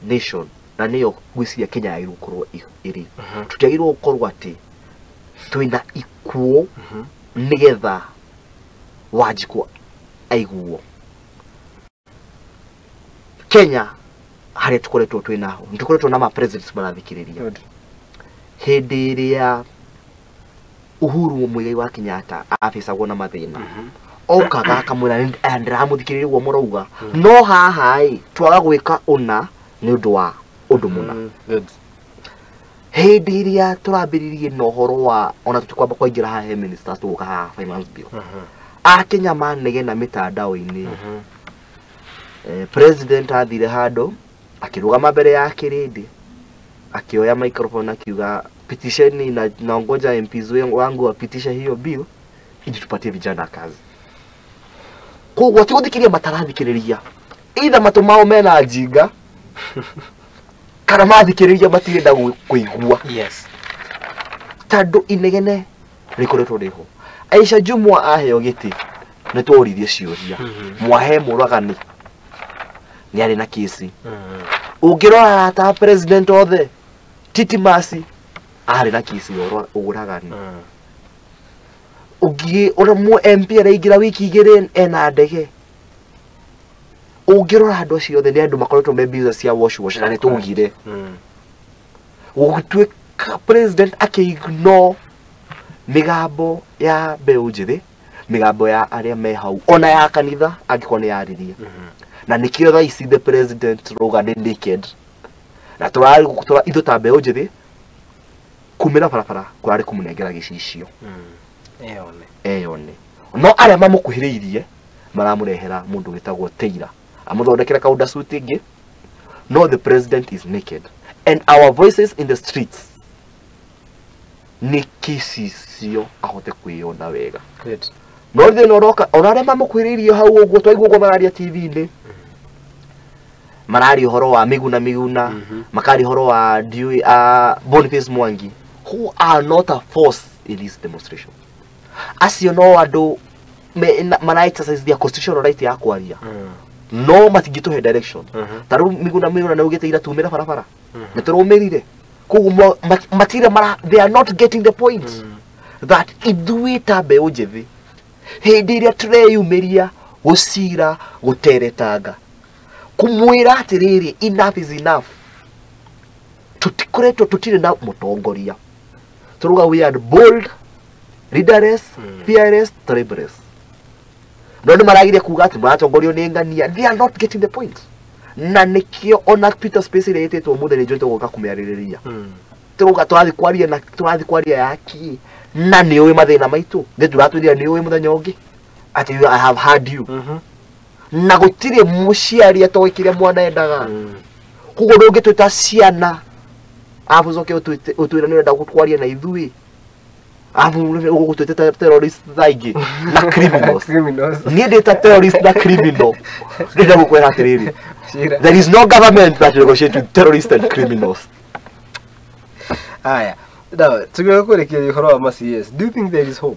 nation na niyo gwiciria Kenya yagirwo korwo iri tutiagirwo gukorwo ati twina ikuo nigetha Wanjiku aiguo Kenya hari tukoretwo twinaho nitukoretwo na ma presidents marathikiriria hindi iria Uhuru Muigai wa Kenyatta afisagwo na mathina okaga akamwira ndiramuthikiriria guo murauga no haha twaga gwika una ni undu wa undu muna hindi iria turambiririe no horo wa ona tukwamba kwaingira ha ministers tuguka ha finance bill Kenya manege na mitandao-ini president athire hando akirugama mbere ya kirindi akioya microphone akiuga petition na ngoja MPs wangu wapitisha hiyo bill ili tupatie vijana kazi. Kwa watu wothikiria matarathikiriria either matumao mena njinga kana mathikiriria matirenda kuigua. Yes. Tando inegene rikoretwo riho Aisha Jumwa aheo giti nitworirie ciuria mwahe muragani ni ari na kisi ungirora ta president othe Titi Masi ari na kisi uragani ugi ora mu MP araigira wiki igire ena ndege ungirora andu acio othe ni andu makoretwo me business cia wash na nitugire ugituika president akiignore migambo ya mbeu njithi migambo ya aria me hau ona ya kanitha angikone yariria na nikio tha ici the president rogade naked na turari gukutora ithu ta mbeu njithi kumira barabara kurari kumunengera gicicio eyone no aria mamukuhiriirie maramurehera mundu gitagwo Teira amuthondekera kaunda suit ingi no the president is naked and our voices in the streets nikisisio ahote kuiona wega no thina noroka onare mamukwiririo hau uguo twaiguo mararia TV-ini marari horo wa Miguna makari horo wa Boniface Mwangi who are not a force in this demonstration acio no andu mana exercise their constitutional right ya kwaria no matingituhe direction taru Miguna na ugite ira tumira barabara niturumirire kugumo matire they are not getting the point that idwita mbeu njithi hindi iria tureyumiria gucira guteretanga kumwira atiriri enough is enough tutikoretwo tutire na mutongoria turuga we are bold leaderless fearless terribless no ni maragire kuga ati muratongorio ni ngania they are not getting the point na nikio ona Twitter space ile yetetwo muthe ni njote guka kumiaririria turuga turathi kwaria yaki na ni uwe mathina maitu nge turatwira ni uwe muthenya ungi ati I have heard you na gutire muciari atowekire mwana endaga kugo ndungi twita ciana abucoke utwira ni urenda gutwaria na ithui gutwita terrorist thaingi na criminals ni ndita terrorist na criminal ndenda gukwera atiriri there is no government that negotiates with terrorists and criminals. Aya now tugiye kurekeria uhoro wa CS do you think there is hope